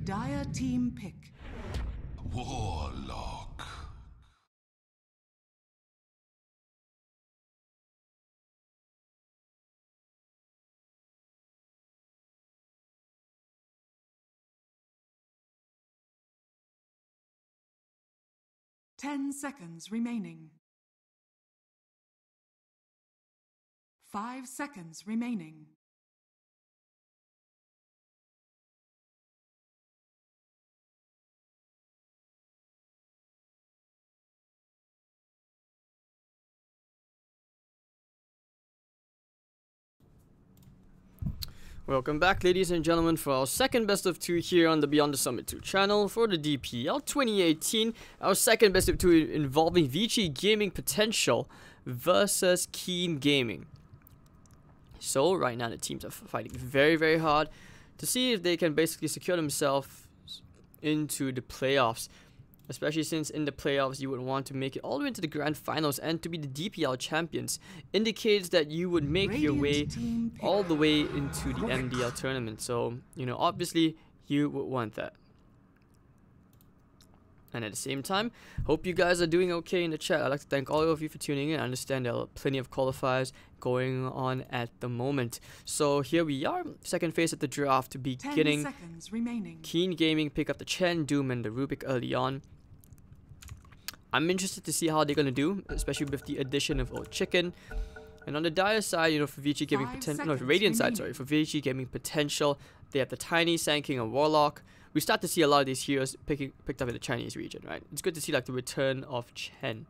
Dire team pick. Warlock. Ten seconds remaining. 5 seconds remaining. Welcome back, ladies and gentlemen, for our second best of 2 here on the Beyond the Summit 2 channel for the DPL 2018. Our second best of 2 involving Vici Gaming.Potential versus Keen Gaming. So right now the teams are fighting very hard to see if they can basically secure themselves into the playoffs. Especially since in the playoffs you would want to make it all the way into the grand finals and to be the DPL champions indicates that you would make your way all the way into the MDL tournament. So, you know, obviously you would want that. And at the same time, hope you guys are doing okay in the chat. I'd like to thank all of you for tuning in. I understand there are plenty of qualifiers going on at the moment. So here we are, second phase of the draft to beginning. 10 seconds remaining. Keen Gaming pick up the Chen, Doom, and the Rubik early on. I'm interested to see how they're gonna do, especially with the addition of Old Chicken. And on the Dire side, you know, for VG Gaming.Potential, no, for Radiant side, sorry, for VG Gaming.Potential, they have the Tiny, Sand King, and Warlock. We start to see a lot of these heroes picked up in the Chinese region, right? It's good to see like the return of Chen.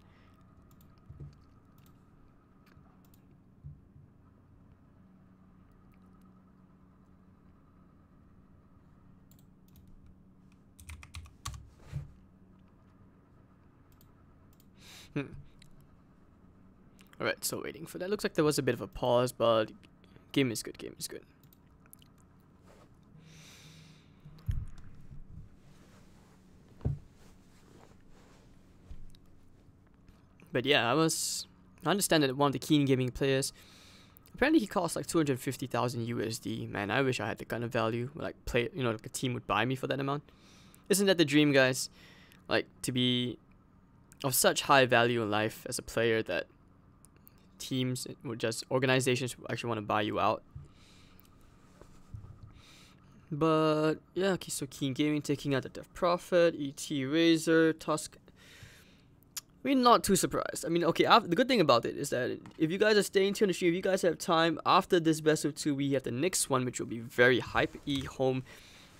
Alright, so waiting for that. Looks like there was a bit of a pause, but game is good, game is good. But yeah, I understand that one of the Keen Gaming players, apparently he costs like 250,000 USD. Man, I wish I had the kind of value, like you know, like a team would buy me for that amount. Isn't that the dream, guys? Like, to be of such high value in life as a player that teams would just, organizations would actually want to buy you out. But yeah, okay, so Keen Gaming taking out the Death Prophet, ET Razor, Tusk. I mean, not too surprised. I mean, okay, the good thing about it is that if you guys are staying tuned on the stream, if you guys have time, after this best of 2, we have the next one, which will be very hype, E-Home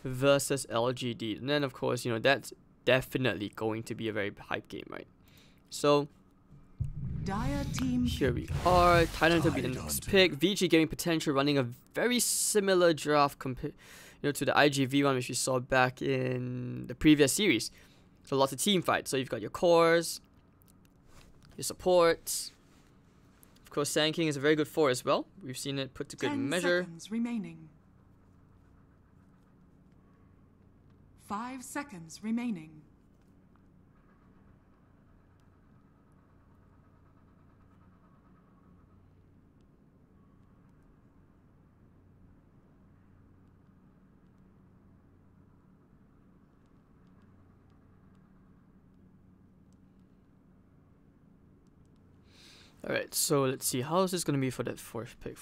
versus LGD. And then, of course, you know, that's definitely going to be a very hype game, right? So, Dire team here we are. Titan will be the next pick. VG Gaming.Potential running a very similar draft compared, you know, to the IGV one which we saw back in the previous series. So lots of team fights. So you've got your cores, your supports. Of course, Sand King is a very good 4 as well. We've seen it put to good 10 measure. seconds remaining. 5 seconds remaining. Alright, so let's see. How is this going to be for that fourth pick?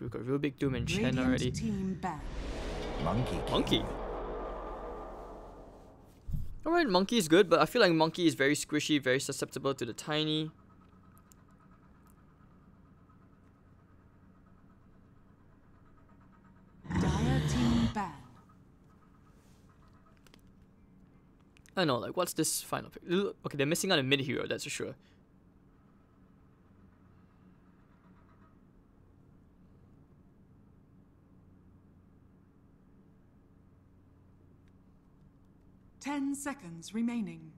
We've got Rubik, Doom, and Chen already. Team back. Monkey. Alright, Monkey is good, but I feel like Monkey is very squishy, very susceptible to the Tiny. Dire team ban. I know, like, what's this final pick? Okay, they're missing out a mid-hero, that's for sure. 10 seconds remaining.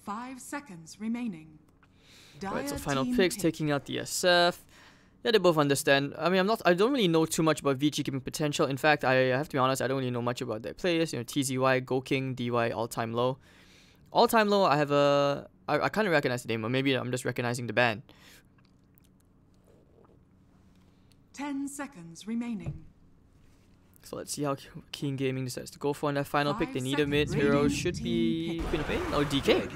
5 seconds remaining. Right, so final picks taking out the SF. Yeah, they both understand. I mean, I don't really know too much about VG Gaming.Potential. In fact, I have to be honest, I don't really know much about their players. You know, TZY, Goking, DY, All Time Low. All Time Low, I kind of recognize the name, or maybe I'm just recognizing the band. 10 seconds remaining. So let's see how King Gaming decides to go for on that final pick. They 5 need a mid seconds. hero. Should be Queen of Pain or DK.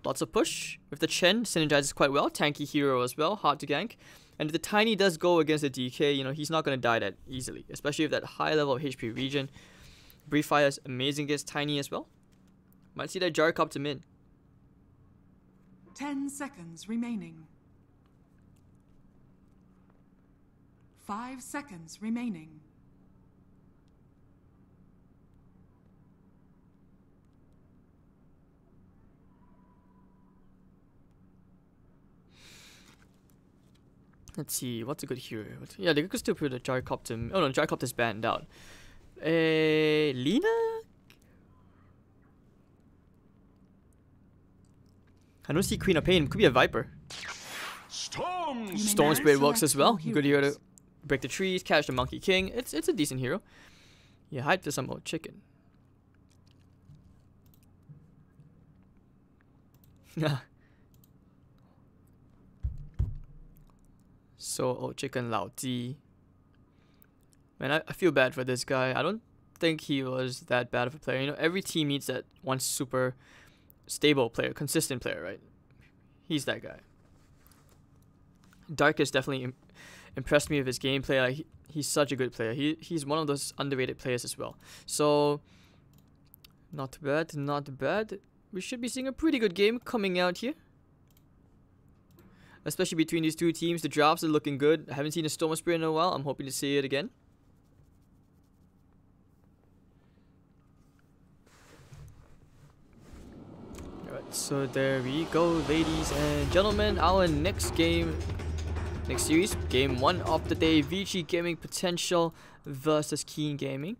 Lots of push. With the Chen, synergizes quite well. Tanky hero as well. Hard to gank. And if the Tiny does go against the DK, you know, he's not going to die that easily. Especially with that high level of HP region. Brief Fire is amazing against Tiny as well. Might see that Jar Cup to mid. 10 seconds remaining. 5 seconds remaining. Let's see, what's a good hero? Yeah, they could still put a Gyrocopter. Oh no, Gyrocopter's banned out. Lina? I don't see Queen of Pain. Could be a Viper. Storm Spirit works as well. Good hero to break the trees, catch the Monkey King. It's a decent hero. Yeah, hype to some old chicken. So old chicken Lao Ji. Man, I feel bad for this guy. I don't think he was that bad of a player. You know, every team needs that one super stable player, consistent player, right? He's that guy. Dark has definitely impressed me with his gameplay. Like, he's such a good player. He's one of those underrated players as well. So, not bad, not bad. We should be seeing a pretty good game coming out here. Especially between these two teams. The drops are looking good. I haven't seen a Storm Spirit in a while. I'm hoping to see it again. Alright, so there we go, ladies and gentlemen. Our next game, next series, game 1 of the day, Vici Gaming.Potential versus Keen Gaming.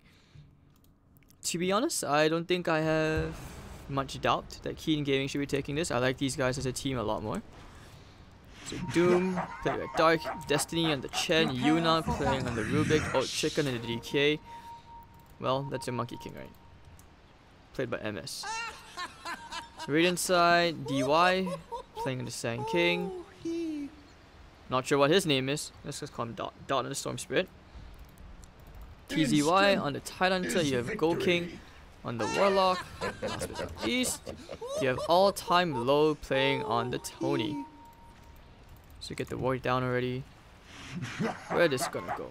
To be honest, I don't think I have much doubt that Keen Gaming should be taking this. I like these guys as a team a lot more. So Doom, playing with Dark, Destiny on the Chen, Yuna playing on the Rubik, Old Chicken and the DK. Well, that's your Monkey King, right? Played by MS. Radiant side, DY, playing on the Sand King. Not sure what his name is. Let's just call him Dot. Dot on the Storm Spirit. TZY on the Tidehunter, you have Go King on the Warlock. Last but not least, you have All Time Low playing on the Tony. So get the ward down already. Where is this gonna go?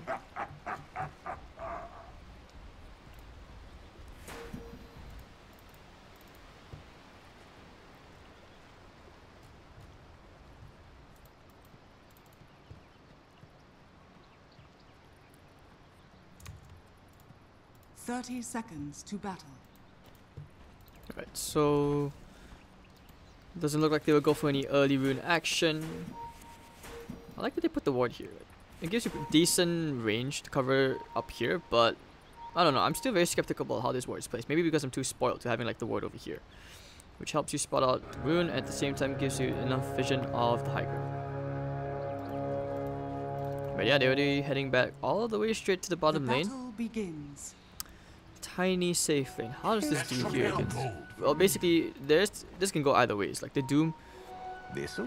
"30 seconds to battle." Alright, so doesn't look like they will go for any early rune action. I like that they put the ward here. It gives you decent range to cover up here, but I don't know. I'm still very skeptical about how this ward is placed. Maybe because I'm too spoiled to having like the ward over here, which helps you spot out the rune, at the same time gives you enough vision of the high ground. But yeah, they're already heading back all the way straight to the bottom lane. Battle begins. Tiny safe lane. How does this do here against? Well, basically, this can go either ways. Like the Doom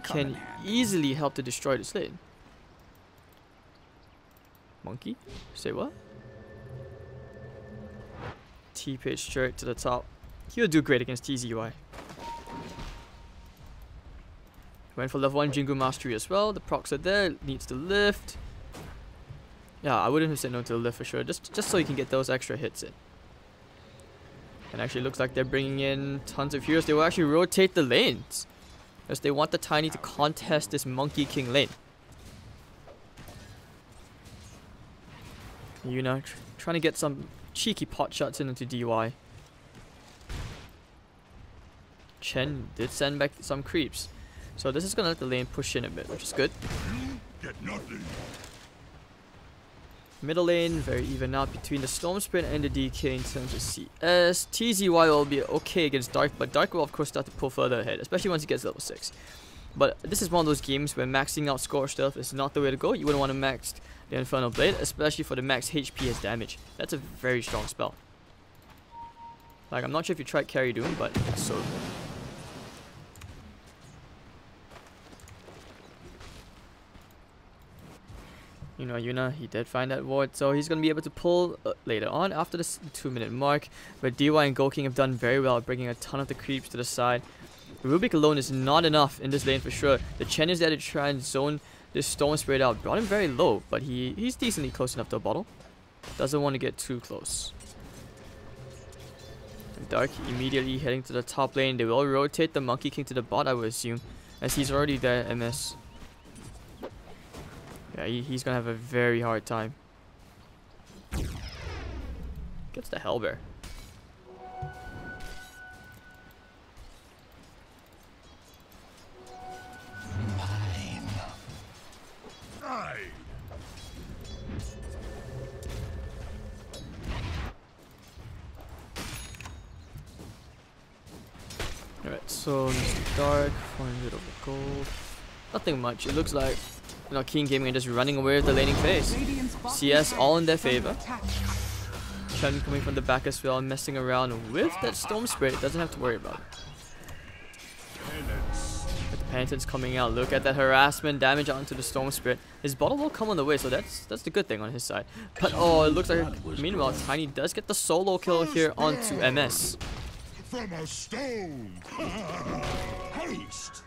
can easily help to destroy this lane. Monkey? Say what? T-Page straight to the top. He'll do great against TZY. Went for level 1 Jingu Mastery as well. The procs are there. Needs to lift. Yeah, I wouldn't have said no to the lift for sure. Just so you can get those extra hits in. And actually looks like they're bringing in tons of heroes. They will actually rotate the lanes, because they want the Tiny to contest this Monkey King lane. Yuna trying to get some cheeky pot shots into DY. Chen did send back some creeps. So this is going to let the lane push in a bit, which is good. Middle lane, very even out between the Storm Spirit and the DK in terms of CS. TZY will be okay against Dark, but Dark will of course start to pull further ahead, especially once he gets level 6. But this is one of those games where maxing out score stuff is not the way to go. You wouldn't want to max the Infernal Blade, especially for the max HP as damage. That's a very strong spell. Like, I'm not sure if you tried Carry Doom, but it's so good. You know, Yuna, he did find that ward, so he's going to be able to pull later on after the 2-minute mark. But DY and Gokking have done very well, bringing a ton of the creeps to the side. Rubik alone is not enough in this lane for sure. The Chen is there to try and zone this Storm Spirit out. Brought him very low, but he's decently close enough to a bottle. Doesn't want to get too close. And Dark immediately heading to the top lane. They will rotate the Monkey King to the bot, I would assume, as he's already there, MS. Yeah, he's gonna have a very hard time. Gets the Hellbear. Mine. Alright, so Mr. Dark, 400 over gold. Nothing much. It looks like, you know, King Gaming are just running away with the laning phase. CS all in their favor. Chen coming from the back as well, messing around with that Storm Spirit. Doesn't have to worry about it. But the Penitence coming out. Look at that harassment damage onto the Storm Spirit. His bottle will come on the way, so that's the good thing on his side. But oh, it looks like meanwhile Tiny does get the solo kill here onto MS. From a stone. Haste.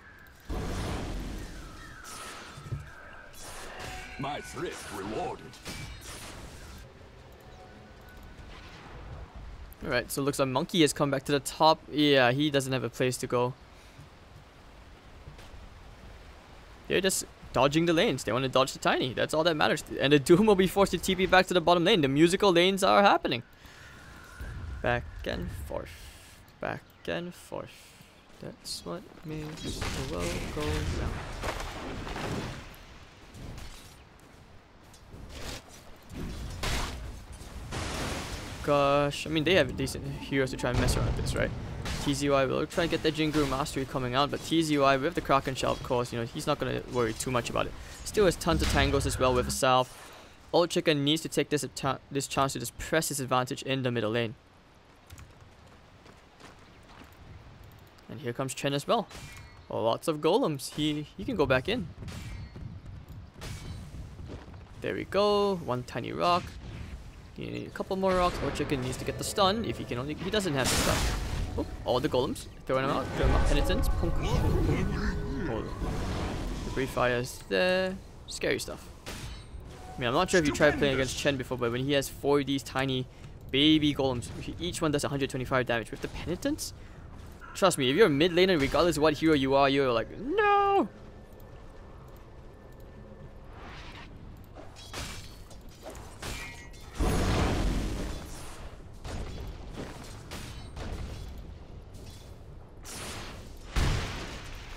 My thrift rewarded. Alright, so it looks like Monkey has come back to the top. Yeah, he doesn't have a place to go. They're just dodging the lanes. They want to dodge the Tiny. That's all that matters. And the Doom will be forced to TP back to the bottom lane. The musical lanes are happening. Back and forth. Back and forth. That's what makes the world go round. Gosh, I mean, they have decent heroes to try and mess around with this, right? TZY will try and get that Jingu Mastery coming out, but TZY with the Kraken Shell, of course, you know, he's not going to worry too much about it. Still has tons of tangles as well with a Salve. Old Chicken needs to take this chance to just press his advantage in the middle lane. And here comes Chen as well. Oh, lots of golems. He can go back in. There we go. One tiny rock. You need a couple more rocks. Old Chicken needs to get the stun. If he can only, he doesn't have the stun. Oh, all the golems. Throwing them out. Throw them out. Penitence. Punk. Oh, debris fires there. Scary stuff. I mean, I'm not sure if you tried playing against Chen before, but when he has 4 of these tiny baby golems, each one does 125 damage with the Penitence. Trust me, if you're a mid laner, regardless of what hero you are, you're like, no!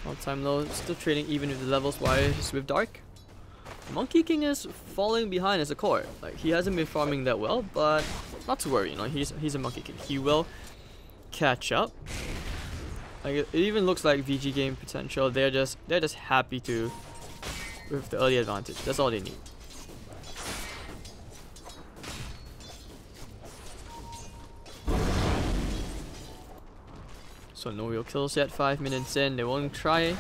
All time low, still trading even with the levels wise with Dark. Monkey King is falling behind as a core. Like, he hasn't been farming that well, but not to worry, you know, he's a Monkey King. He will catch up. Like, it even looks like Potential. They're just happy to with the early advantage. That's all they need. So no real kills yet. 5 minutes in, they won't try.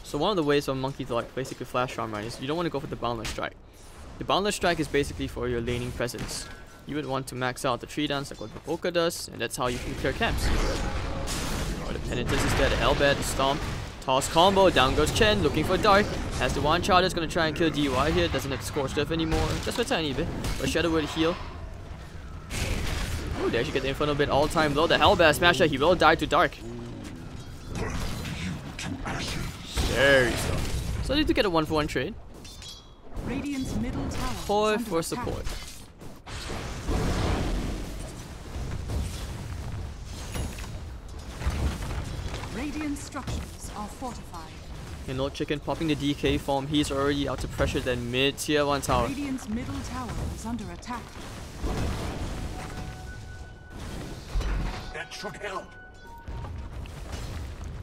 So one of the ways for Monkey to like basically flash farm, right, is you don't want to go for the Boundless Strike. The Boundless Strike is basically for your laning presence. You would want to max out the tree dance like what Vivoka does, and that's how you can clear camps. Oh, the Penitence is there, the Hellbear, the Stomp, toss combo, down goes Chen, looking for Dark. Has the one charge that's gonna try and kill DY here, doesn't have Scorched Earth anymore, just for a tiny bit. But Shadow would heal. Oh, there she gets the Inferno Bit all time low. The Hellbear Smasher, he will die to Dark. Scary stuff. So I need to get a 1-for-1 trade. Radiant's middle tower Support for support. Radiant structures are fortified. And Old Chicken popping the DK form. He's already out to pressure that mid tier 1 tower. Radiant's middle tower is under attack. That should help.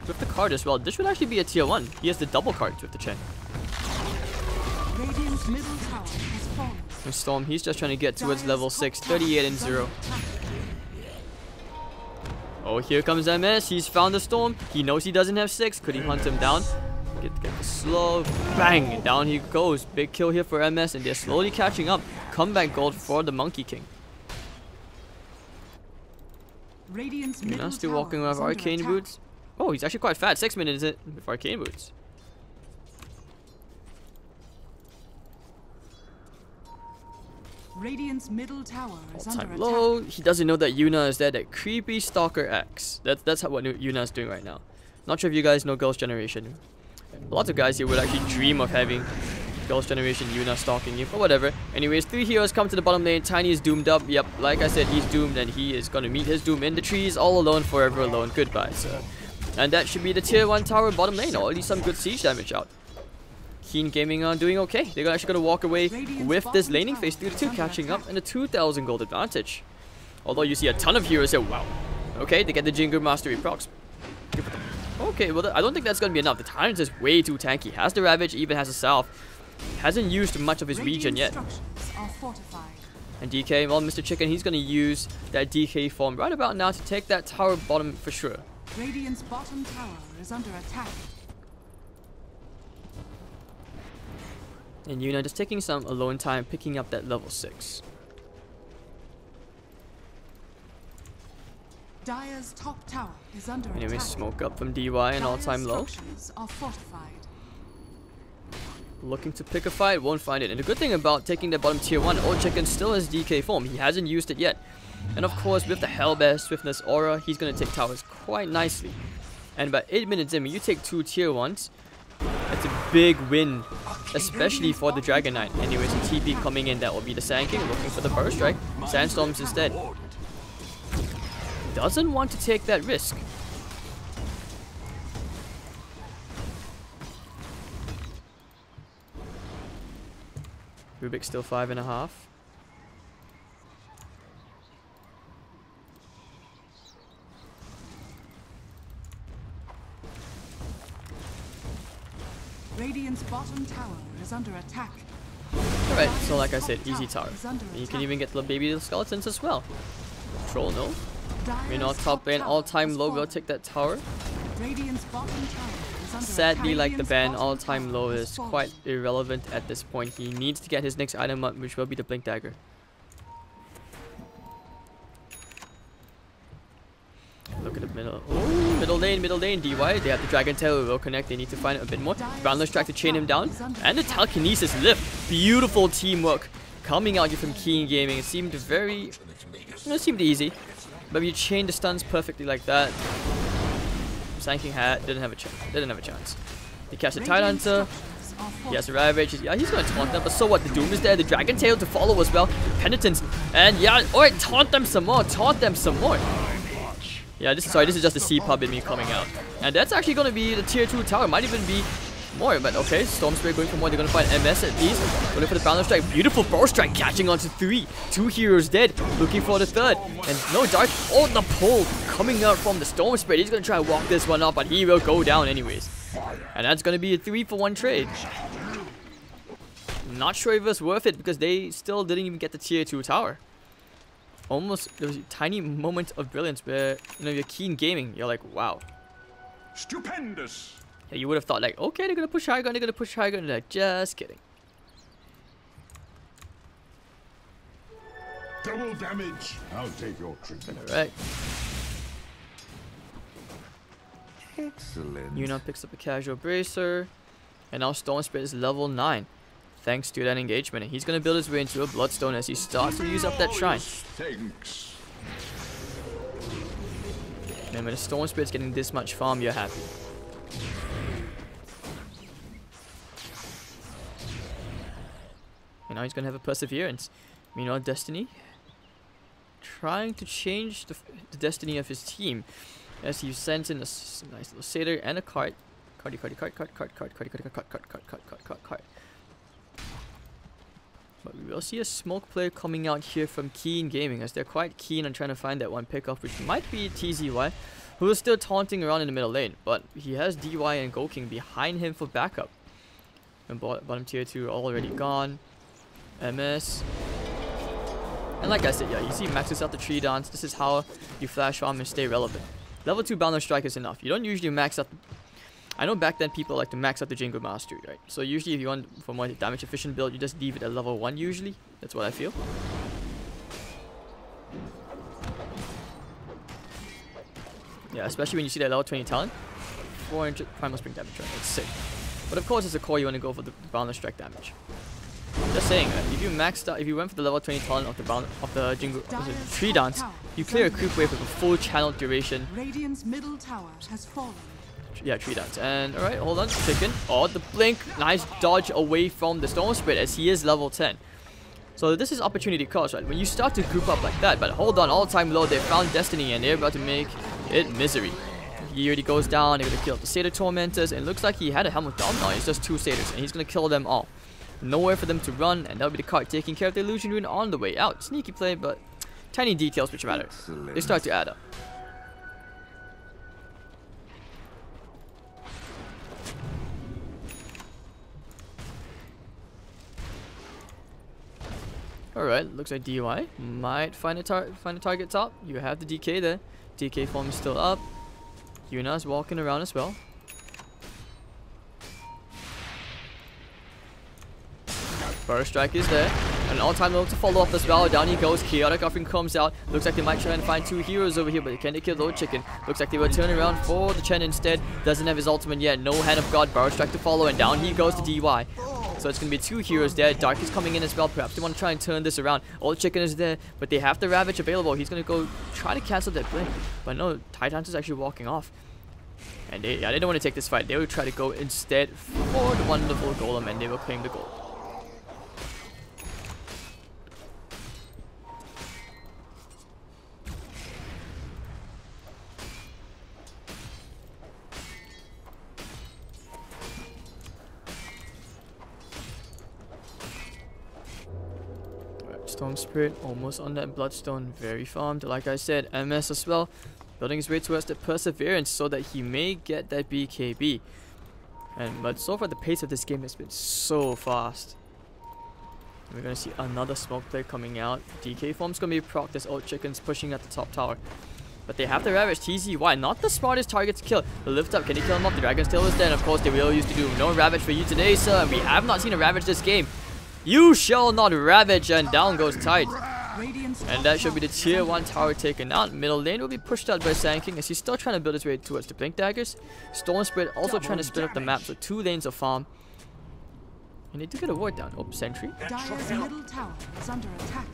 With the card as well, this should actually be a tier 1. He has the double cards with the Chen. Radiant's middle tower has fallen. And Storm, he's just trying to get towards level 6, 38 and 0. Oh, here comes MS. He's found the Storm. He knows he doesn't have 6. Could he hunt him down? Get the slow. Bang! And down he goes. Big kill here for MS, and they're slowly catching up. Comeback gold for the Monkey King. Radiant's Now middle still tower walking is around with under arcane attack. boots. Oh, he's actually quite fat. 6 minutes in with arcane boots. Radiant's middle tower is All under time attack. low. He doesn't know that Yuna is there. That creepy Stalker X. That's what Yuna is doing right now. Not sure if you guys know Girls' Generation. Lots of guys here would actually dream of having Girls' Generation Yuna stalking you, but whatever. Anyways, 3 heroes come to the bottom lane. Tiny is doomed up. Yep, like I said, he's doomed, and he is going to meet his doom in the trees, all alone, forever alone. Goodbye, sir. And that should be the tier 1 tower bottom lane, or at least some good siege damage out. Keen Gaming are doing okay. They're actually going to walk away with this laning phase 3-2, catching up, and a 2,000 gold advantage. Although you see a ton of heroes here. Wow. Okay, they get the Jingle Mastery procs. Okay, well, I don't think that's going to be enough. The Tyrant is way too tanky. Has the Ravage, even has a Salve. Hasn't used much of his regen yet. And DK, well, Mr. Chicken, he's going to use that DK form right about now to take that tower bottom for sure. Radiant's bottom tower is under attack. And Yuna just taking some alone time, picking up that level 6. Dire's top tower is under Anyway, attack. smoke up from DY and all-time low. Structures are fortified. Looking to pick a fight, won't find it. And the good thing about taking the bottom tier 1, Old Chicken still has DK form. He hasn't used it yet. And of course, with the Hellbear, Swiftness, Aura, he's going to take towers quite nicely. And about 8 minutes in, when you take 2 tier 1s, that's a big win, especially for the Dragon Knight. Anyways, the TP coming in, that will be the Sand King, looking for the Burst Strike. Sandstorms instead. Doesn't want to take that risk. Rubik still 5.5. Radiant's bottom tower is under attack. Alright, so like I said, easy tower. You can even get the baby little skeletons as well. Troll, no. Meanwhile, top lane, all-time low, will take that tower. Radiant's bottom tower is under Sadly, attack. like the ban, Radiant's all-time bottom low tower is fallen. quite irrelevant at this point. He needs to get his next item up, which will be the Blink Dagger. Look at the middle. Ooh, middle lane, DY. They have the Dragon Tail, will connect. They need to find it a bit more. Boundless Track to chain him down. And the Telekinesis lift. Beautiful teamwork coming out here from Keen Gaming. It seemed very... It seemed easy. But you chain the stuns perfectly like that. Sand King didn't have a chance. He catch the Tidehunter. He has a Ravage. Yeah, he's going to taunt them. But so what? The Doom is there. The Dragon Tail to follow as well. Penitence. And yeah, alright, taunt them some more. Yeah, this is just the C-pub in me coming out. And that's actually going to be the tier 2 tower. Might even be more, but okay. Storm Spray going for more. They're going to find MS at least. Looking for the Boundless Strike. Beautiful Burst Strike catching onto 3. 2 heroes dead. Looking for the 3rd. And no Dark. Oh, the pull coming out from the Storm Spray. He's going to try to walk this one up, but he will go down anyways. And that's going to be a 3-for-1 trade. Not sure if it was worth it because they still didn't even get the tier 2 tower. Almost, there was a tiny moment of brilliance where, you know, you're Keen Gaming. You're like, wow. Stupendous. Yeah, you would have thought like, okay, they're gonna push high ground, and like, just kidding. Double damage. I'll take your treatment. Alright. Excellent. Yuna picks up a casual bracer. And now Storm Spirit is level 9. Thanks to that engagement. And he's gonna build his way into a Bloodstone as he starts to use up that shrine. Thanks. And when the Storm Spirit's getting this much farm, you're happy. And now he's gonna have a Perseverance. Meanwhile, Destiny trying to change the destiny of his team as he sends in a nice little satyr and a cart. Cart. But we will see a smoke play coming out here from Keen Gaming as they're quite keen on trying to find that one pickoff, which might be TZY, who is still taunting around in the middle lane. But he has DY and Goking behind him for backup. And bottom tier 2 already gone. MS. And like I said, yeah, you see maxes out the tree dance. This is how you flash farm and stay relevant. Level 2 Boundless Strike is enough. You don't usually max out... I know back then people like to max out the Jingle Mastery, right? So usually if you want for more damage efficient build, you just leave it at level 1 usually. That's what I feel. Yeah, especially when you see that level 20 talent. 400 primal spring damage, right? It's sick. But of course, as a core, you want to go for the boundless strike damage. Just saying, if you maxed out, if you went for the level 20 talent of the Jingle, Tree Dance, you clear a creep wave with a full channel duration. Radiant's middle tower has fallen. Yeah, Tree Dance. And alright, hold on, chicken. Oh, the blink, nice dodge away from the Storm Spirit as he is level 10. So this is opportunity cost, right? When you start to group up like that, but hold on, all time low, they found Destiny and they're about to make it misery. He already goes down, they're gonna kill the Satyr Tormentors, and it looks like he had a Helm of Doom now, it's just 2 Satyrs, and he's gonna kill them all. Nowhere for them to run, and that'll be the card taking care of the Illusion Rune on the way out. Sneaky play, but tiny details which matter. They start to add up. Alright, looks like DY might find a target top. You have the DK there. DK form is still up. Yuna's walking around as well. Burst Strike is there. An all-time low to follow up as well. Down he goes. Chaotic Offering comes out. Looks like they might try and find 2 heroes over here, but can they kill the old chicken? Looks like they will turn around for the Chen instead. Doesn't have his ultimate yet. No Hand of God. Burst Strike to follow, and down he goes to DY. So it's going to be 2 heroes there. Dark is coming in as well. Perhaps they want to try and turn this around. Old Chicken is there, but they have the Ravage available. He's going to go try to cancel that blink. But no, Titans is actually walking off. And they don't want to take this fight. They will try to go instead for the wonderful Golem, and they will claim the gold. Storm Spirit almost on that Bloodstone, very farmed. Like I said, MS as well, building his way towards the Perseverance so that he may get that BKB. But so far the pace of this game has been so fast. We're gonna see another smoke play coming out. DK form's gonna be procced as Old Chicken's pushing at the top tower. But they have the Ravage. TZY, not the smartest target to kill. The lift up, can he kill him off? The Dragon's Tail is dead, and of course they will use the Doom. No Ravage for you today, sir. We have not seen a Ravage this game. You shall not ravage, and down goes Tide. And that should be the tier 1 tower taken out. Middle lane will be pushed out by Sand King as he's still trying to build his way towards the Blink Daggers. Storm Spirit also trying to split up the map, so 2 lanes of farm. And they do get a ward down. Oh, Sentry. Dire's middle tower is under attack.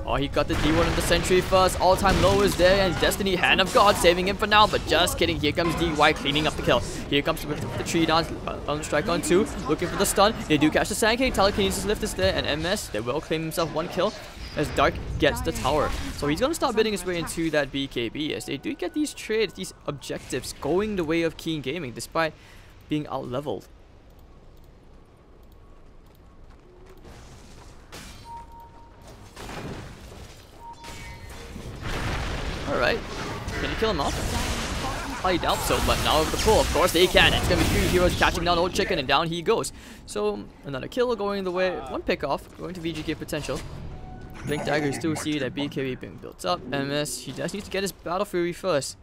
Oh, he got the D1 of the Sentry first. All-time low is there, and Destiny, Hand of God, saving him for now. But just kidding, here comes DY cleaning up the kill. Here comes with the Tree Dance, on strike on 2, looking for the stun. They do catch the Sand King, Telekinesis lift is there, and MS, they will claim himself 1 kill as Dark gets the tower. So he's going to start building his way into that BKB as they do get these trades, these objectives going the way of Keen Gaming despite being out-leveled. Alright, can you kill him off? I doubt so, but now with the pull, of course they can. It's gonna be 3 heroes catching down Old Chicken, and down he goes. So another kill going the way, 1 pick off, going to VG.Potential. Blink Dagger still see that BKB being built up. MS, he just needs to get his Battle Fury first.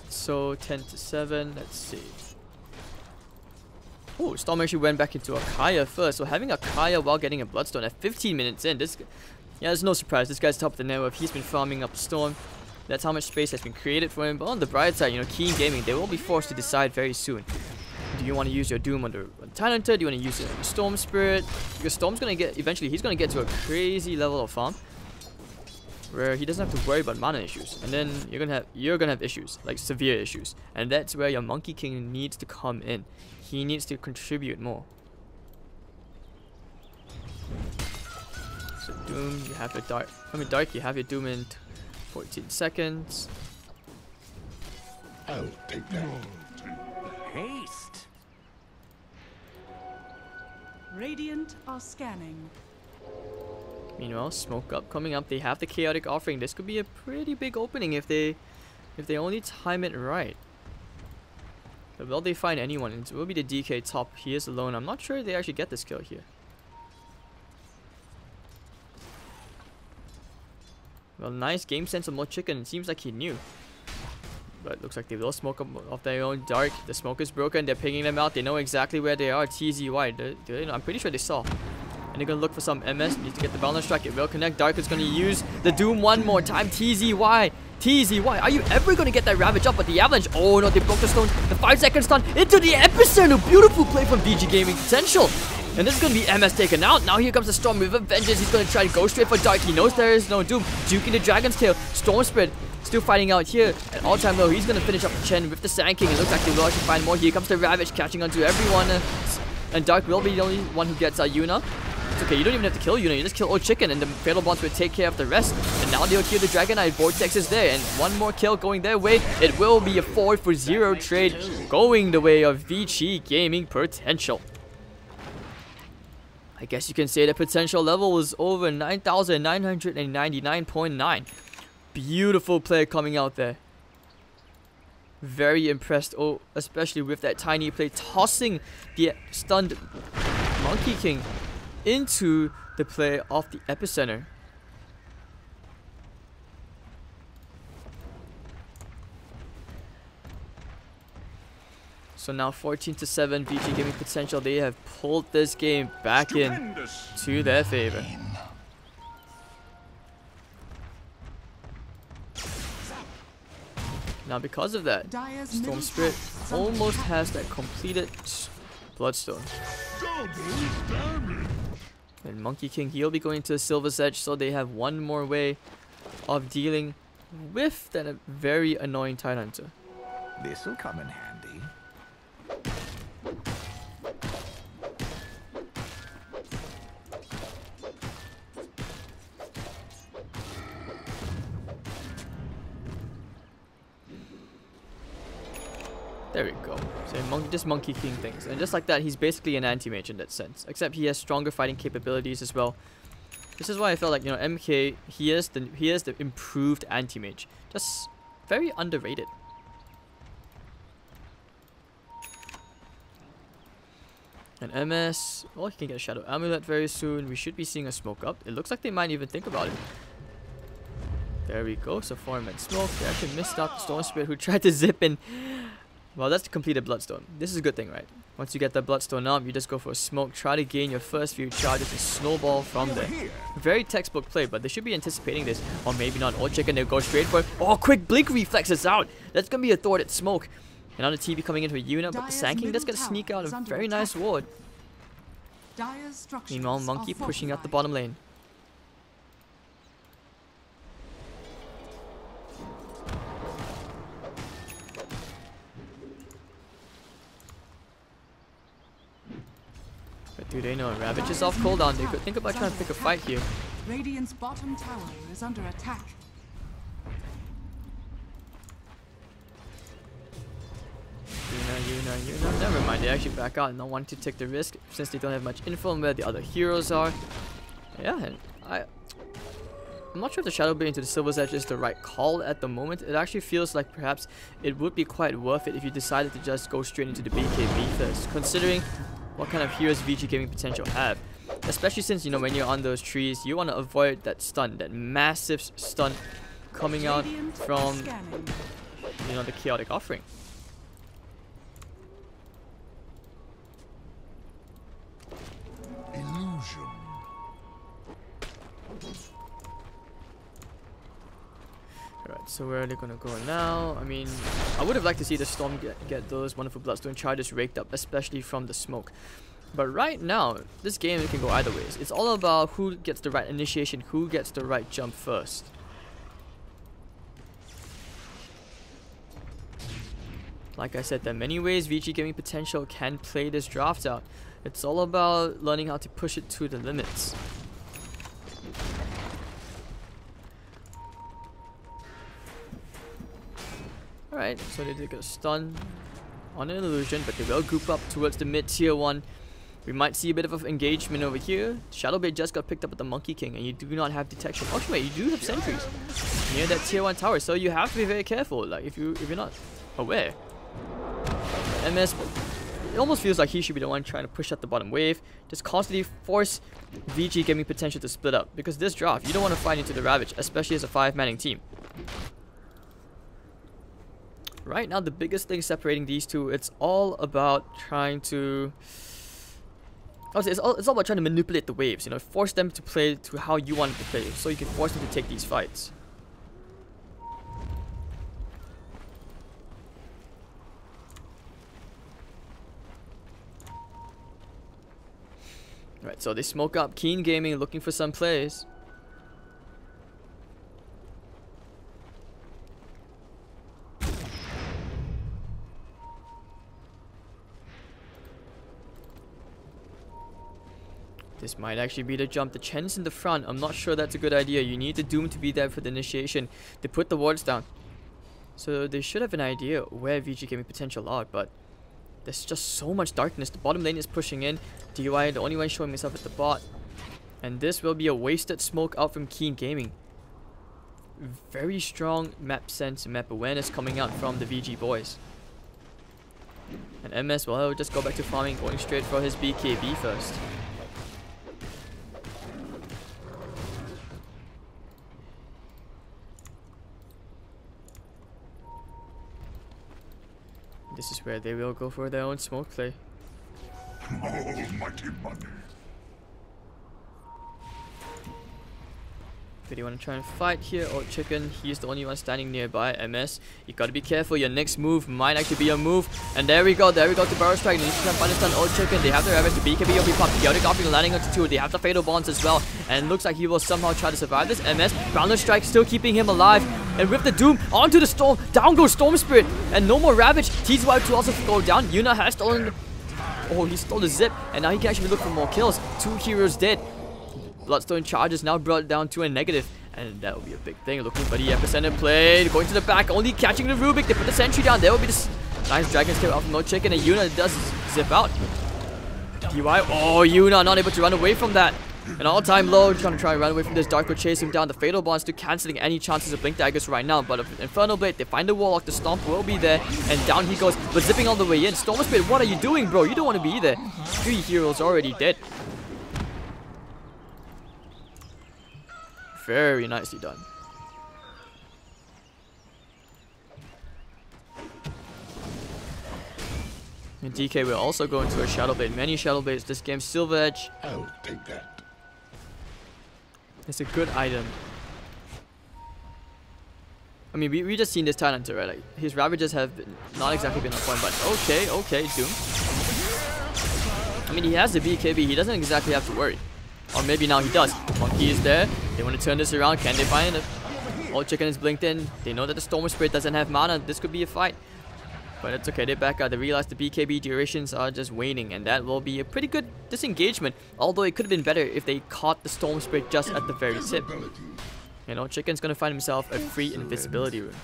So 10-7, let's see. Oh, Storm actually went back into Akaya first. So having Akaya while getting a Bloodstone at 15 minutes in, there's no surprise. This guy's top of the network. He's been farming up Storm. That's how much space has been created for him. But on the bright side, Keen Gaming, they will be forced to decide very soon. Do you want to use your Doom on the Talented? Do you want to use it on the Storm Spirit? Because Storm's gonna get, eventually, he's gonna get to a crazy level of farm where he doesn't have to worry about mana issues, and then you're gonna have issues, like severe issues, and that's where your Monkey King needs to come in. He needs to contribute more. So Doom, you have your Dark. Dark, you have your Doom in 14 seconds. I'll take that. Haste. Radiant are scanning. Meanwhile, smoke up coming up. They have the chaotic offering. This could be a pretty big opening if they only time it right. But will they find anyone? It will be the DK top. He is alone. I'm not sure if they actually get this kill here. Well, nice game sense of more chicken. It seems like he knew. But looks like they will smoke up of their own. Dark. The smoke is broken. They're pinging them out. They know exactly where they are. TZY. I'm pretty sure they saw. And they're going to look for some MS. Need to get the balance strike. It will connect. Dark is going to use the Doom one more time. TZY. TZY. Are you ever going to get that Ravage up? But the Avalanche. Oh no, they broke the stone. The 5-second stun into the epicenter. Beautiful play from VG Gaming.Potential. And this is going to be MS taken out. Now here comes the Storm with a vengeance. He's going to try to go straight for Dark. He knows there is no Doom. Juking the Dragon's Tail. Storm Spirit still fighting out here. At all time low, he's going to finish up the Chen with the Sand King. It looks like they will actually find more. Here comes the Ravage catching onto everyone. And Dark will be the only one who gets Yuna. It's okay, you don't even have to kill Yuna. You just kill Old Chicken and the Fatal Bonds will take care of the rest. And now they'll kill the Dragonite. Vortex is there. And one more kill going their way. It will be a 4-for-0 trade going the way of Vici Gaming.Potential. I guess you can say the potential level was over 9,999.9. Beautiful play coming out there. Very impressed, especially with that tiny play, tossing the stunned Monkey King into the play of the epicenter. So now 14-7, VG Gaming.Potential. They have pulled this game back in to their favor. Now because of that, Storm Spirit almost has that completed Bloodstone. And Monkey King, he'll be going to the Silver's Edge, so they have one more way of dealing with that very annoying Tidehunter. This'll come in handy. There we go. So just Monkey King things. And just like that, he's basically an anti-mage in that sense. Except he has stronger fighting capabilities as well. This is why I felt like, you know, MK, he is the improved anti-mage. Just very underrated. And MS, well, he can get a Shadow Amulet very soon. We should be seeing a smoke up. It looks like they might even think about it. There we go. So 4-man smoke. They actually missed out the Storm Spirit who tried to zip in. Well, that's the completed Bloodstone. This is a good thing, right? Once you get that Bloodstone up, you just go for a smoke, try to gain your first few charges and snowball from there. Very textbook play, but they should be anticipating this. Or maybe not. Old Chicken, they'll go straight for it. Oh, quick blink reflexes out! That's gonna be a thwarted smoke. And now the TV coming into a unit, but the Sand King does get to sneak out a very nice ward. Meanwhile, Monkey pushing out the bottom lane. But do they know Ravage is off cooldown? They could think about trying to pick a fight here. Radiant's bottom tower is under attack. Yuna. Never mind, they actually back out and don't want to take the risk since they don't have much info on where the other heroes are. Yeah, and I'm not sure if the Shadow Blade into the Silver's Edge is the right call at the moment. It actually feels like perhaps it would be quite worth it if you decided to just go straight into the BKB first, considering what kind of heroes VG Gaming.Potential have. Especially since, you know, when you're on those trees, you want to avoid that stun, that massive stun coming out from, you know, the chaotic offering. Illusion. Alright, so where are they gonna go now? I mean, I would have liked to see the Storm get those wonderful Bloodstone charges raked up, especially from the smoke. But right now, this game can go either ways. It's all about who gets the right initiation, who gets the right jump first. Like I said, there are many ways VG Gaming.Potential can play this draft out. It's all about learning how to push it to the limits. Alright, so they did get a stun on an illusion, but they will group up towards the mid-tier one. We might see a bit of engagement over here. Shadowblade just got picked up at the Monkey King, and you do not have detection. Actually, wait, you do have sentries near that tier 1 tower, so you have to be very careful. Like if you're not aware. MS, it almost feels like he should be the one trying to push out the bottom wave, just constantly force VG Gaming.Potential to split up, because this draft you don't want to fight into the Ravage, especially as a 5-manning team. Right now, the biggest thing separating these two, it's all about trying to. It's all about trying to manipulate the waves, you know, force them to play to how you want it to play, so you can force them to take these fights. Right, so they smoke up Keen Gaming looking for some plays. This might actually be the jump. The Chen's in the front. I'm not sure that's a good idea. You need the Doom to be there for the initiation. They put the wards down, so they should have an idea where VG Gaming.Potential are, but there's just so much darkness. The bottom lane is pushing in. DY, the only one showing himself at the bot. And this will be a wasted smoke out from Keen Gaming. Very strong map sense and map awareness coming out from the VG boys. And MS, well, he'll just go back to farming, going straight for his BKB first. This is where they will go for their own smoke play. Almighty money. But you want to try and fight here, or Chicken, he's the only one standing nearby. MS, you gotta be careful, your next move might actually be a move. And there we go to Barrel Strike. You need to try and find a stun. Old Chicken, they have the Ravage, the BKB will be popped, Chaotic Offering landing onto 2, they have the Fatal Bonds as well. And it looks like he will somehow try to survive this. MS, Groundless Strike still keeping him alive. And with the Doom, onto the Storm, down goes Storm Spirit. And no more Ravage, TZY2 also go down. Yuna has stolen, oh, he stole the Zip, and now he can actually look for more kills. 2 heroes dead. Bloodstone charges now brought down to a negative, and that will be a big thing. Looking for the epicenter play, going to the back, only catching the Rubik. They put the sentry down. There will be this nice dragon scale out from No Chicken, and Yuna does zip out. DY, oh, Yuna not able to run away from that. An all-time low, trying to run away from this. Dark will chase him down. The Fatal Bonds to cancelling any chances of Blink Daggers right now, but Infernal Blade, they find the Warlock. The Stomp will be there, and down he goes, but zipping all the way in. Storm Spirit, what are you doing, bro? You don't want to be there. 3 heroes already dead. Very nicely done. And DK will also go into a Shadow Blade. Many Shadow Blades this game. Silver Edge. I'll take that. It's a good item. I mean, we just seen this talent, right? Like, his Ravages have not exactly been on point, but okay, Doom. I mean, he has the BKB. He doesn't exactly have to worry. Or maybe now he does. Monkey is there. They want to turn this around. Can they find it? Old Chicken is blinked in. They know that the Storm Spirit doesn't have mana. This could be a fight. But it's okay. They back out. They realize the BKB durations are just waning. And that will be a pretty good disengagement. Although it could have been better if they caught the Storm Spirit just at the very tip. You know, Chicken's going to find himself a free invisibility rune.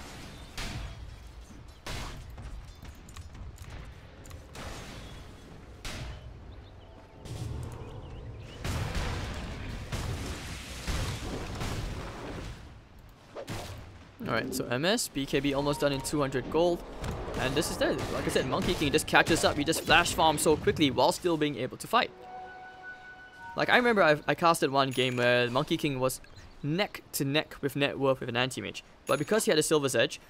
Alright, so MS, BKB almost done in 200 gold. And this is there. Like I said, Monkey King just catches up. He just flash farms so quickly while still being able to fight. Like, I remember I casted one game where Monkey King was neck to neck with net worth with an anti-mage. But because he had a Silver's Edge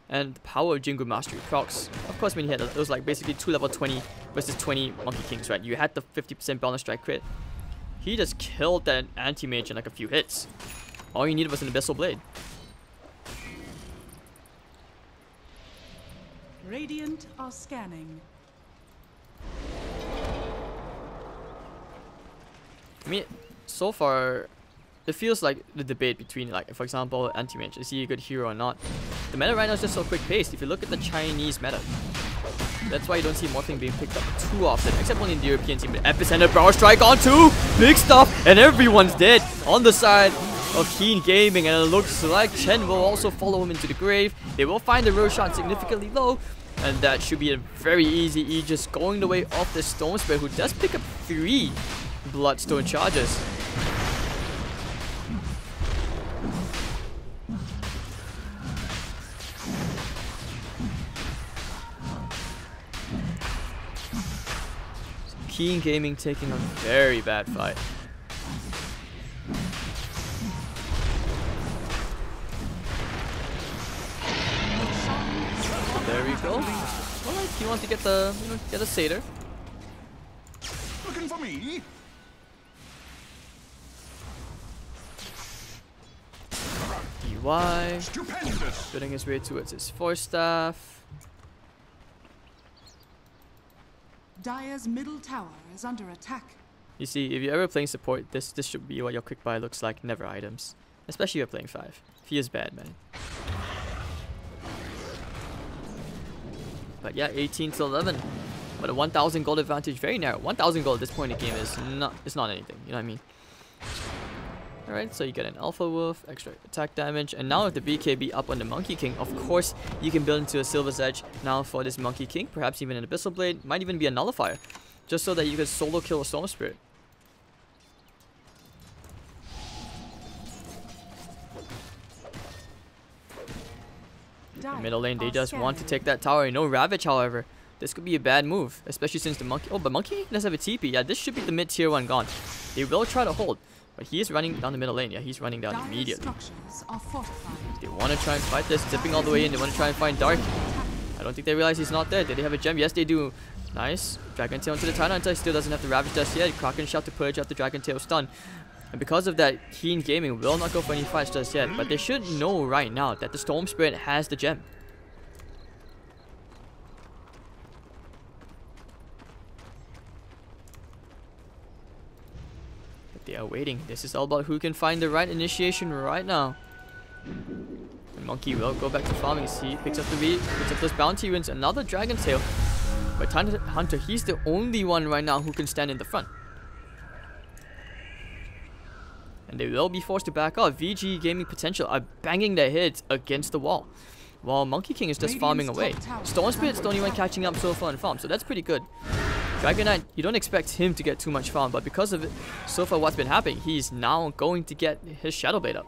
and the power of Jingu Mastery procs, of course when he had those like basically 2 level 20 versus 20 Monkey Kings, right? You had the 50% balance strike crit. He just killed that anti-mage in like a few hits. All you needed was an Abyssal Blade. Radiant are scanning. I mean, so far, it feels like the debate between, like, for example, anti-mage, is he a good hero or not? The meta right now is just so quick-paced. If you look at the Chinese meta, that's why you don't see Morphling being picked up too often, except only in the European team. But Epicenter, Power Strike on 2, big stuff, and everyone's dead on the side of Keen Gaming, and it looks like Chen will also follow him into the grave. They will find the Roshan significantly low, And that should be a very easy Aegis going the way of the Storm Spirit, who does pick up 3 Bloodstone charges. Keen Gaming taking a very bad fight. There we go. Alright, he wants to get the get a satyr. Looking for me? DY. Stupendous. Getting his way towards his Force Staff. Dire's middle tower is under attack. You see, if you're ever playing support, this should be what your quick buy looks like, never items. Especially if you're playing 5. Feels bad, man. But yeah, 18 to 11. But a 1,000 gold advantage, very narrow. 1,000 gold at this point in the game is not anything, you know what I mean? Alright, so you get an Alpha Wolf, extra attack damage, and now with the BKB up on the Monkey King, of course, you can build into a Silver's Edge now for this Monkey King, perhaps even an Abyssal Blade, might even be a Nullifier, just so that you can solo kill a Storm Spirit. In middle lane, they just want to take that tower. No Ravage, however. This could be a bad move, especially since the Monkey... Oh, but Monkey does have a TP. Yeah, this should be the mid-tier one gone. They will try to hold. But he is running down the middle lane. Yeah, he's running down immediately. They want to try and fight this, zipping all the way in. They want to try and find Dark. I don't think they realize he's not there. Did they have a gem? Yes, they do. Nice. Dragon Tail into the Titan until he still doesn't have the Ravage just yet. Kraken Shout to purge out the Dragon Tail stun. And because of that, Keen Gaming will not go for any fights just yet. But they should know right now that the Storm Spirit has the gem. They are waiting. This is all about who can find the right initiation right now. And Monkey will go back to farming. He picks up the V, picks up those bounty wins, another Dragon Tail. But Hunter, he's the only one right now who can stand in the front. And they will be forced to back off. VG Gaming.Potential are banging their heads against the wall, while Monkey King is just farming away. Storm Spirit's the only one catching up so far in farm, so that's pretty good. Dragon Knight, you don't expect him to get too much farm, but because of it, so far what's been happening, he's now going to get his Shadow Blade up.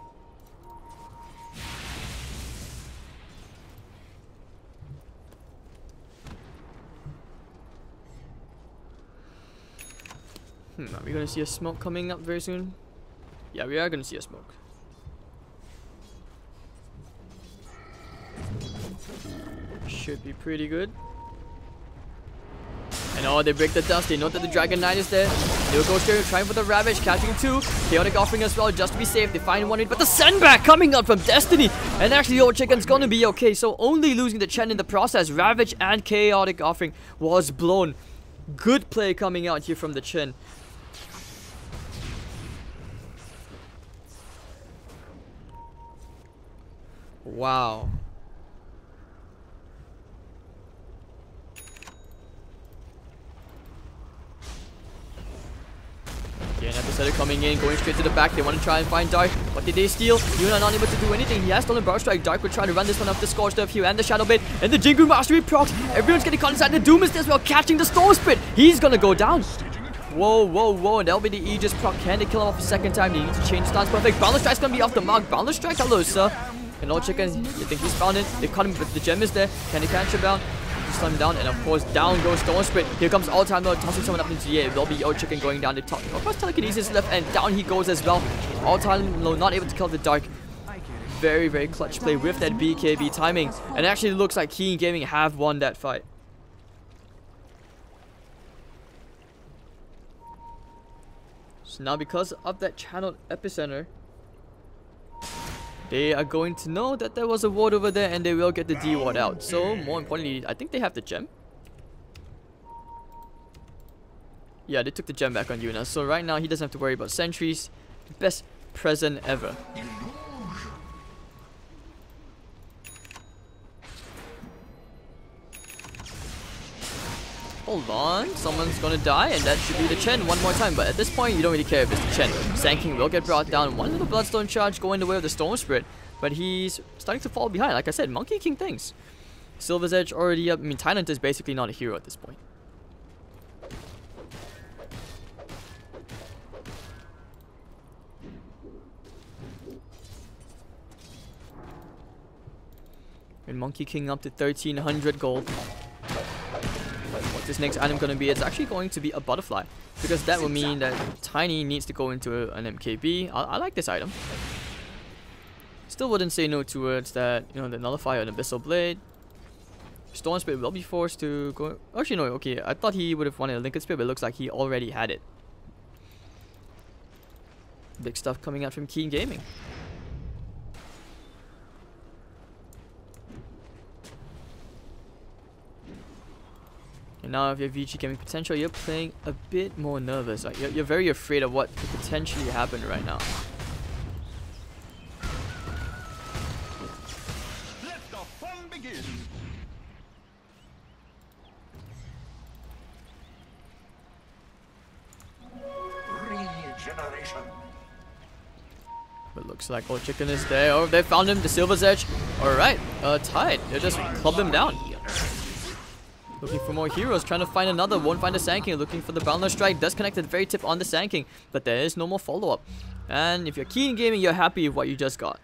Are we going to see a smoke coming up very soon? Yeah, we are going to see a smoke. Should be pretty good. And oh, they break the dust. They know that the Dragon Knight is there. They will go straight, trying for the Ravage, catching 2. Chaotic Offering as well, just to be safe. They find 1 hit, but the Sandbag coming out from Destiny. And actually, Old Chicken's gonna be okay. So only losing the Chen in the process. Ravage and Chaotic Offering was blown. Good play coming out here from the Chen. Wow. Again, Episode coming in, going straight to the back. They want to try and find Dark. What did they steal? Yuna not able to do anything. He has stolen Burst Strike. Dark will try to run this one off the Scorched Earth here and the Shadow Blade. And the Jingu Mastery procs. Everyone's getting caught inside. The Doom is there as well, catching the Storm Spirit. He's gonna go down. Whoa, whoa, whoa. And that'll be the Aegis proc. Can they kill him off a second time? They need to change stance. Perfect. Boundless Strike's gonna be off the mark. Boundless Strike, hello, sir. And Old Chicken, you think he's found it? They caught him, but the gem is there. Can they catch him down? Slam him down, and of course, down goes Storm Spirit. Here comes All Time Low, tossing someone up into the air. It will be Old Chicken going down the top. Of course, Telekinesis left, and down he goes as well. All Time Low not able to kill the Dark. Very, very clutch play with that BKB timing. And actually looks like Keen Gaming have won that fight. So now because of that channeled Epicenter, they are going to know that there was a ward over there, and they will get the D ward out. So more importantly, I think they have the gem. Yeah, they took the gem back on Yuna. So right now he doesn't have to worry about sentries. Best present ever. Hold on, someone's gonna die, and that should be the Chen one more time. But at this point, you don't really care if it's the Chen. Sand King will get brought down. One little Bloodstone charge going the way of the Storm Spirit, but he's starting to fall behind. Like I said, Monkey King things. Silver's Edge already up. I mean, Thailand is basically not a hero at this point. And Monkey King up to 1300 gold. What's this next item going to be? It's actually going to be a butterfly, because that will mean that Tiny needs to go into an MKB. I like this item. Still wouldn't say no towards that, you know, the Nullifier and Abyssal Blade. Storm Spirit will be forced to go. Actually, no, okay. I thought he would have wanted a Lincoln Spirit, but it looks like he already had it. Big stuff coming out from Keen Gaming. And now if you're VG Gaming.Potential, you're playing a bit more nervous. Like you're very afraid of what could potentially happen right now. Let the fun begin. Regeneration. But looks like old chicken is there. Oh, they found him. The Silver's Edge. Alright, tied. They just clubbed him down. Looking for more heroes, trying to find another. Won't find the Sand King. Looking for the Boundless Strike. Does connect at the very tip on the Sand King, but there is no more follow-up. And if you're Keen Gaming, you're happy with what you just got.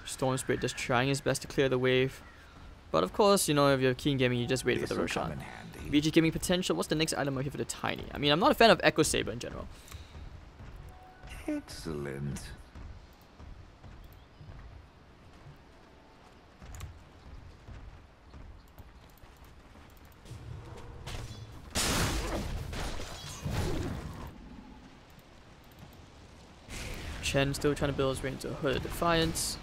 Storm Spirit just trying his best to clear the wave. But of course, you know, if you're Keen Gaming, you just wait for the Roshan. VG Gaming.Potential, what's the next item over here for the Tiny? I mean, I'm not a fan of Echo Saber in general. Excellent. Chen still trying to build his way into a Hood of Defiance.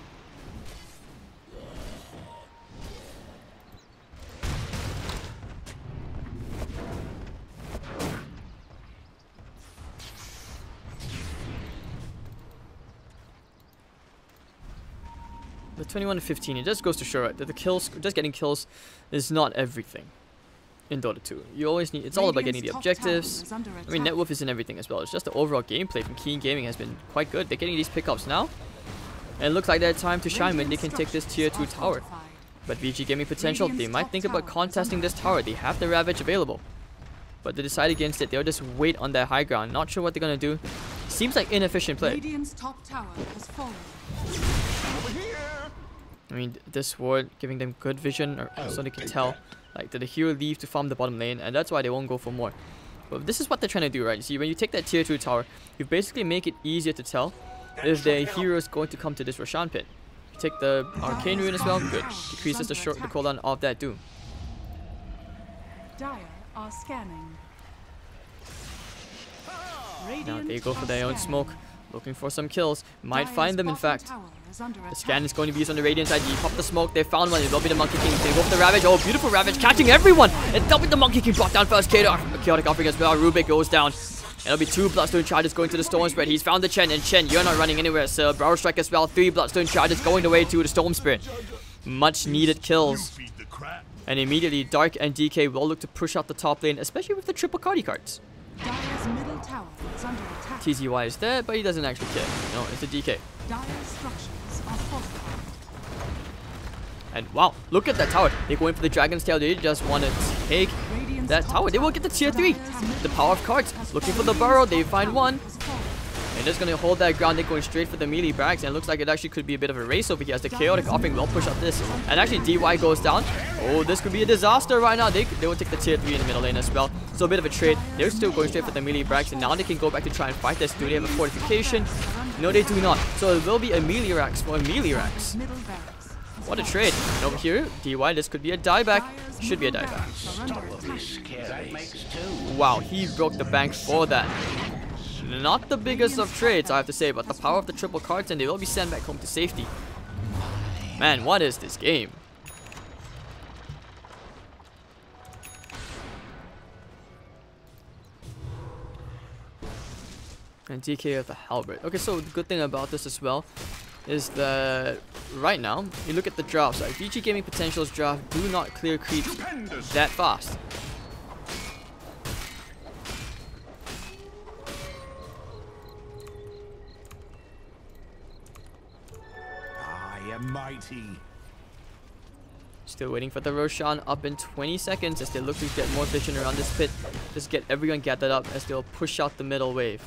The 21-15, it just goes to show, right, that the kills, just getting kills is not everything in Dota 2. You always need, it's all about getting the objectives. I mean, net worth isn't everything as well. It's just the overall gameplay from Keen Gaming has been quite good. They're getting these pickups now, and it looks like their time to shine when they can take this tier 2 tower. But VG Gaming.Potential, they might think about contesting this tower. They have the Ravage available, but they decide against it. They'll just wait on their high ground. Not sure what they're gonna do. Seems like inefficient play. Radiant's top tower has fallen. Over here. I mean, this ward giving them good vision, or so they can tell. Like, did the hero leave to farm the bottom lane, and that's why they won't go for more. But this is what they're trying to do, right? You see, when you take that tier 2 tower, you basically make it easier to tell if the hero is going to come to this Roshan pit. You take the Arcane Rune as well, good. Decreases the cooldown of that Doom. Dire are scanning. Now they go for their own smoke, looking for some kills. Might find them, in fact. The scan is going to be used on the Radiant side. You pop the smoke. They found one. It will be the Monkey King. They go for the Ravage. Oh, beautiful Ravage, catching everyone. And that'll be the Monkey King brought down first. Chaotic offering as well. Rubik goes down. It'll be 2 Bloodstone charges going to the Storm Spirit. He's found the Chen, and Chen, you're not running anywhere, sir. Brow Strike as well. 3 Bloodstone charges going away to the Storm Spirit. Much needed kills. And immediately, Dark and DK will look to push out the top lane, especially with the triple Cardi cards. Dire's middle tower is under attack. TZY is there, but he doesn't actually care. No, it's a DK. Dire's structures are fortified. And wow, look at that tower. They go in for the Dragon's Tail. They just want to take that tower. They will get the tier 3. The power of cards. Looking for the burrow. They find one. They're just going to hold that ground. They're going straight for the melee barracks. And it looks like it actually could be a bit of a race over here as the Chaotic Offering will push up this. And actually DY goes down. Oh, this could be a disaster right now. They will take the tier 3 in the middle lane as well. So a bit of a trade. They're still going straight for the melee barracks. And now they can go back to try and fight this. Do they have a fortification? No, they do not. So it will be a melee racks for a melee racks. What a trade. And over here, DY, this could be a dieback. Should be a dieback. Wow, he broke the bank for that. Not the biggest of trades, I have to say, but the power of the triple cards, and they will be sent back home to safety. Man, what is this game? And DK of the Halberd. Okay, so the good thing about this as well is that right now, you look at the drops. Like VG Gaming.Potential's draft do not clear creeps that fast. the mighty. Still waiting for the Roshan up in 20 seconds as they look to get more vision around this pit. Just get everyone gathered up as they'll push out the middle wave.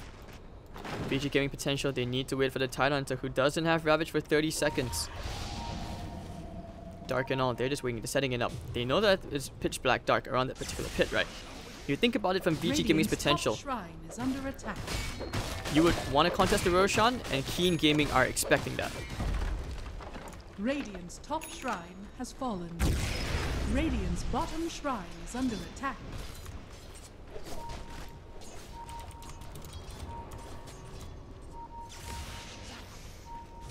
VG Gaming.Potential, they need to wait for the Titan Hunter who doesn't have Ravage for 30 seconds. Dark and all, they're just waiting, they're setting it up. They know that it's pitch black dark around that particular pit, right? You think about it from VG Gaming's potential. Shrine is under attack. You would want to contest the Roshan, and Keen Gaming are expecting that. Radiant's top shrine has fallen. Radiant's bottom shrine is under attack.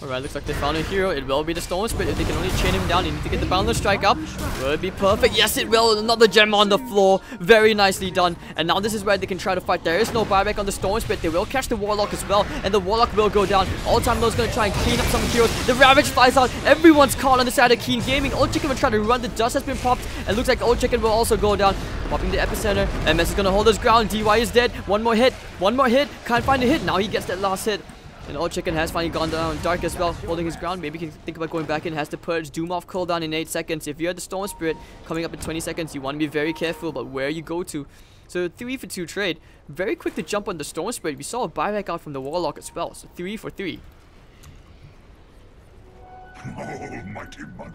Alright, looks like they found a hero. It will be the Stone Spirit. If they can only chain him down, they need to get the Boundless Strike up. Will it be perfect? Yes, it will. Another gem on the floor. Very nicely done. And now this is where they can try to fight. There is no buyback on the Stone Spirit. They will catch the Warlock as well. And the Warlock will go down. All Time Low is going to try and clean up some heroes. The Ravage flies out. Everyone's caught on the side of Keen Gaming. Old Chicken will try to run. The dust has been popped. And looks like Old Chicken will also go down. Popping the epicenter. MS is going to hold his ground. DY is dead. One more hit. One more hit. Can't find a hit. Now he gets that last hit. And Old Chicken has finally gone down. Dark as well, holding his ground. Maybe he can think about going back in. Has to purge Doom off cooldown in 8 seconds. If you're the Stone Spirit coming up in 20 seconds, you want to be very careful about where you go to. So 3 for 2 trade. Very quick to jump on the Stone Spirit. We saw a buyback out from the Warlock as well. So 3 for 3. Almighty money.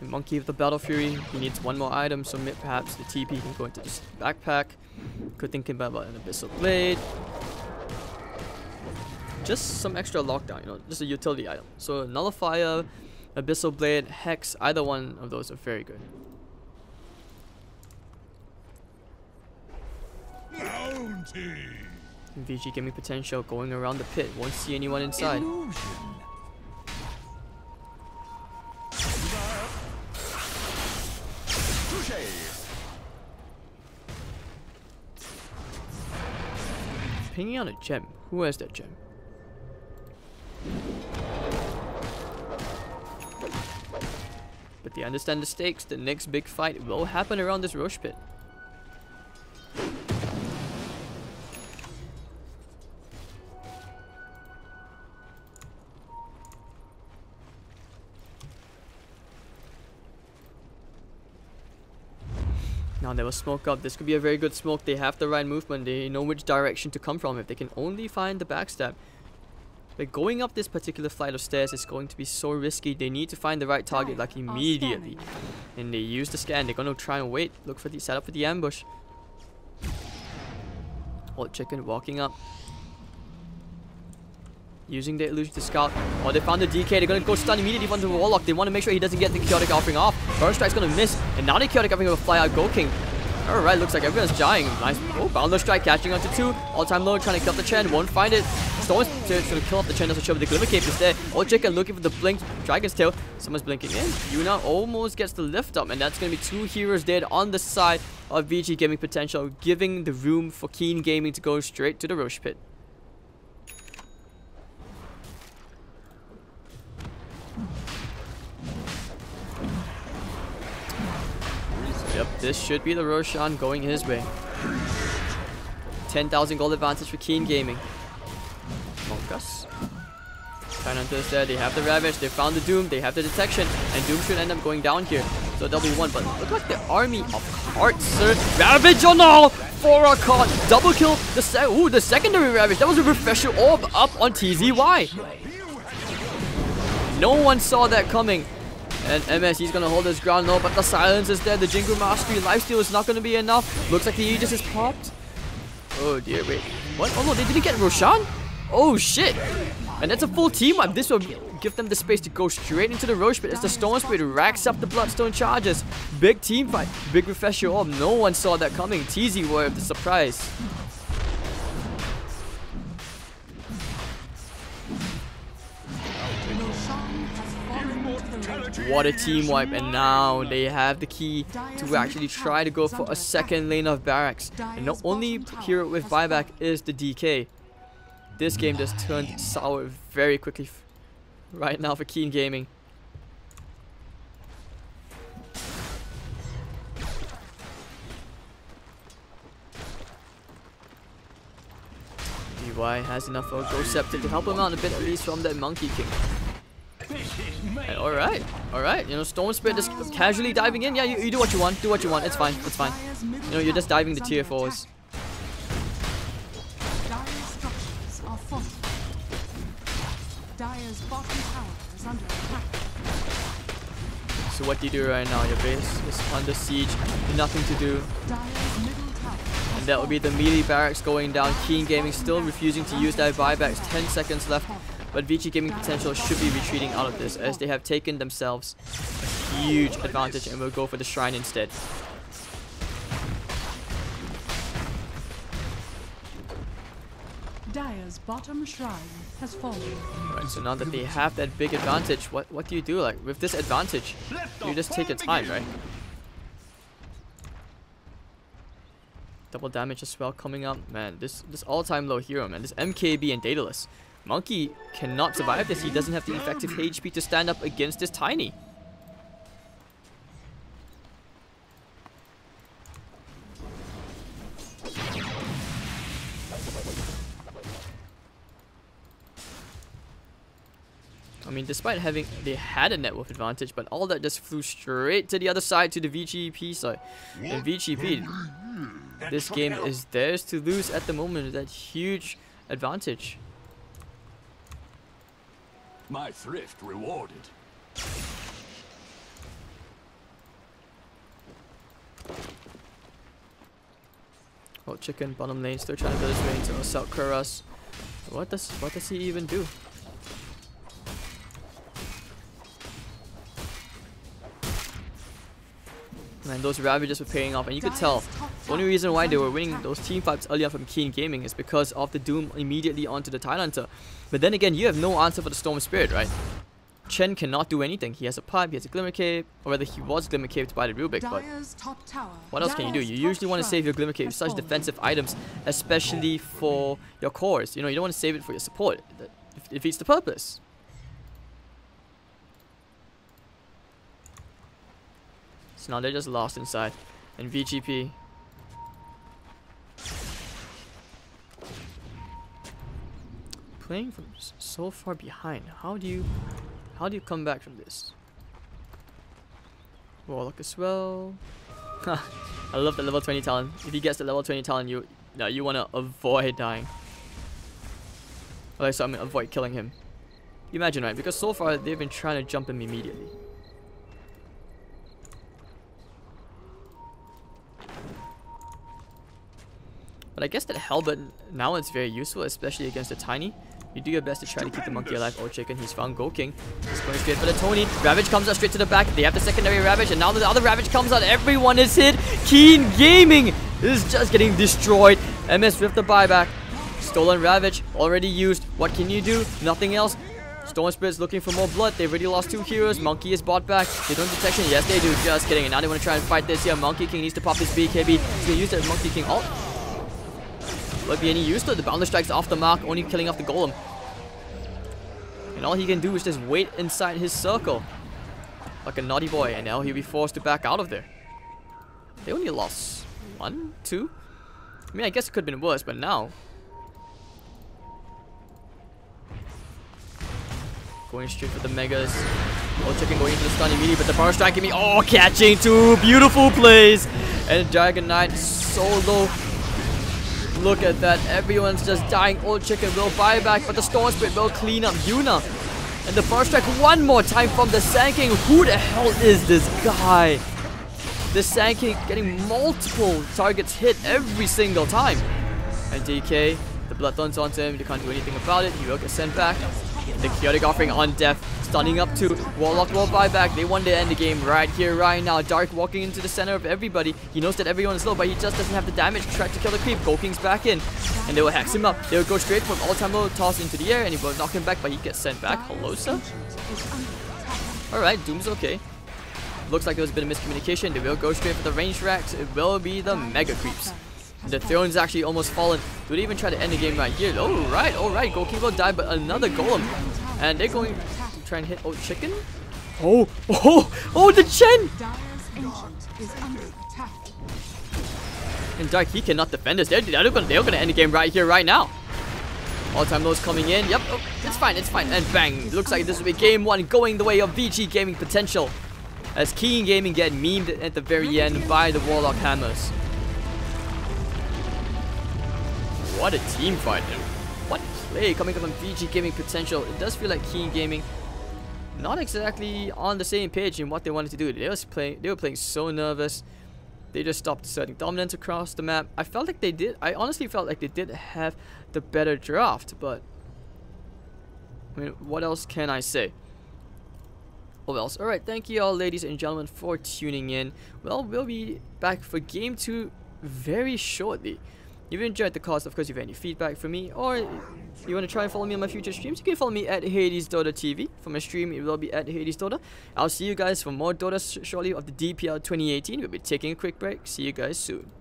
Monkey with the Battle Fury, he needs one more item, so perhaps the TP can go into this backpack. Could think about an Abyssal Blade. Just some extra lockdown, you know, just a utility item. So Nullifier, Abyssal Blade, Hex, either one of those are very good. Bounty. VG Gaming.Potential going around the pit, won't see anyone inside. Illusion. Pinging on a gem. Who has that gem? But they understand the stakes. The next big fight will happen around this Roche pit. Now they will smoke up. This could be a very good smoke. They have the right movement. They know which direction to come from if they can only find the backstab. But going up this particular flight of stairs is going to be so risky. They need to find the right target like immediately. And they use the scan. They're going to try and wait. Look for the setup for the ambush. Old Chicken walking up. Using the illusion to scout. Oh, they found the DK. They're going to go stun immediately onto the Warlock. They want to make sure he doesn't get the Chaotic Offering off. Burst Strike's going to miss. And now the Chaotic Offering will fly out Go King. Alright, looks like everyone's dying. Nice. Oh, Boundless Strike catching onto 2. All Time Low trying to kill the Chen. Won't find it. Stone's going to kill off the Chen. Doesn't show, but the Glimmer Cape is there. Old Chicken looking for the Blink. Dragon's Tail. Someone's blinking in. Yuna almost gets the lift up. And that's going to be 2 heroes dead on the side of VG Gaming.Potential, giving the room for Keen Gaming to go straight to the Roche pit. Yep, this should be the Roshan going his way. 10,000 gold advantage for Keen Gaming. Monkas. Hunter's there. They have the Ravage. They found the Doom. They have the Detection. And Doom should end up going down here. So they'll be 1. But look like the army of carts, sir. Ravage on all! 4 are caught. Double kill. The secondary Ravage. That was a Refresher Orb up on TZY. No one saw that coming. And MS, he's going to hold his ground low, but the silence is there. The Jingu Mastery lifesteal is not going to be enough. Looks like the Aegis is popped. Oh dear, wait. What? Oh no, they didn't get Roshan? Oh shit. And that's a full team wipe. This will give them the space to go straight into the Roche pit as the Stone Spirit racks up the Bloodstone charges. Big team fight. Big Refresher Orb. No one saw that coming. TZ were of the surprise. What a team wipe, and now they have the key to actually try to go for a second lane of barracks. And the only hero with buyback is the DK. This game just turned sour very quickly right now for Keen Gaming. why he has enough of a Ghost Scepter to help him out a bit, at least from that Monkey King. And alright, you know, Storm Spirit just casually diving in. Yeah, you do what you want, it's fine, it's fine. You know, you're just diving the tier 4s. Dire's structures are fortified. Dire's bottom tower is under attack. So what do you do right now? Your base is under siege, nothing to do. Dire's middle tower. And that would be the melee barracks going down. Keen Gaming still refusing to use their buybacks. 10 seconds left. But VG Gaming.Potential should be retreating out of this, as they have taken themselves a huge advantage and will go for the shrine instead. Dire's bottom shrine has fallen. Right, so now that they have that big advantage, what do you do? Like, with this advantage, you just take your time, right? Double damage as well coming up. Man, this all-time low hero, man. This MKB and Daedalus. Monkey cannot survive this. He doesn't have the effective HP to stand up against this Tiny. I mean, despite having, they had a net worth advantage, but all that just flew straight to the other side, to the VG.P side. And VG.P, this game is theirs to lose at the moment with that huge advantage. My thrift rewarded. Oh, Chicken bottom lane still trying to build his way into Assault Kuras. What does he even do? Man, those Ravages were paying off, and you could tell the only reason why they were winning those team fights earlier from Keen Gaming is because of the Doom immediately onto the Tidehunter. But then again, you have no answer for the Storm Spirit, right? Chen cannot do anything. He has a pipe, he has a Glimmer Cape, or rather he was Glimmer Caped by the Rubik, but what else can you do? You usually want to save your Glimmer Cape for such defensive items, especially for your cores. You know, you don't want to save it for your support. That defeats the purpose. So now they're just lost inside. And VG.P, playing from so far behind. How do you come back from this? Warlock as well. I love the level 20 talent. If he gets the level 20 talent, you want to avoid dying. Okay, so I mean avoid killing him. You imagine, right? Because so far they've been trying to jump him immediately. But I guess that Halberd now it's very useful, especially against the Tiny. You do your best to try to keep the monkey alive. Oh, Chicken, he's found Go King. He's going straight for the Tony. Ravage comes out straight to the back. They have the secondary Ravage, and now the other Ravage comes out. Everyone is hit. Keen Gaming is just getting destroyed. MS with the buyback. Stolen Ravage, already used. What can you do? Nothing else. Storm Spirit's looking for more blood. They've already lost 2 heroes. Monkey is bought back. They don't detection. Yes, they do. Just kidding. And now they want to try and fight this here. Monkey King needs to pop his BKB. He's going to use that Monkey King ult. Will it be any use though? The Boundless Strike's off the mark, only killing off the Golem. And all he can do is just wait inside his circle. Like a naughty boy. And now he'll be forced to back out of there. They only lost 1, 2. I mean, I guess it could have been worse, but now. Going straight for the Megas. Oh, Chicken going into the stun immediately, but the power strike me. Oh, catching 2 beautiful plays. And Dragon Knight solo. Look at that. Everyone's just dying. Old Chicken will buy back, but the Storm Spirit will clean up Yuna. And the power strike one more time from the Sand King. Who the hell is this guy? The Sand King getting multiple targets hit every single time. And DK, the Blood Thorns onto him. They can't do anything about it. He will get sent back. The Chaotic Offering on death. Stunning up to Warlock will buy back. They want to end the game right here, right now. Dark walking into the center of everybody. He knows that everyone is low, but he just doesn't have the damage to try to kill the creep. Go King's back in. And they will hex him up. They will go straight for an all-time low, toss into the air, and he will knock him back, but he gets sent back. Hello, sir? Alright, Doom's okay. Looks like there was a bit of miscommunication. They will go straight for the range racks. It will be the Mega Creeps. And the Throne's actually almost fallen. Do they even try to end the game right here? Alright. Go King will die, but another Golem. And they're going to try and hit Old Chicken. Oh, the Chen! And Dark, he cannot defend us. They're gonna end the game right here, right now. All-time lows coming in. Yep, oh, it's fine, it's fine. And bang, looks like this will be game 1 going the way of VG Gaming.Potential. As Keen Gaming get memed at the very end by the Warlock Hammers. What a team fight, and what play coming from VG Gaming.Potential. It does feel like Keen Gaming not exactly on the same page in what they wanted to do. They were playing so nervous. They just stopped asserting dominance across the map. I honestly felt like they did have the better draft, but I mean, what else can I say? What else? Alright, thank you all, ladies and gentlemen, for tuning in. Well, we'll be back for game 2 very shortly. If you enjoyed the cast, of course, if you have any feedback for me, or you want to try and follow me on my future streams, you can follow me at HadesDotaTv. For my stream, it will be at HadesDota. I'll see you guys for more Dota shortly of the DPL 2018. We'll be taking a quick break. See you guys soon.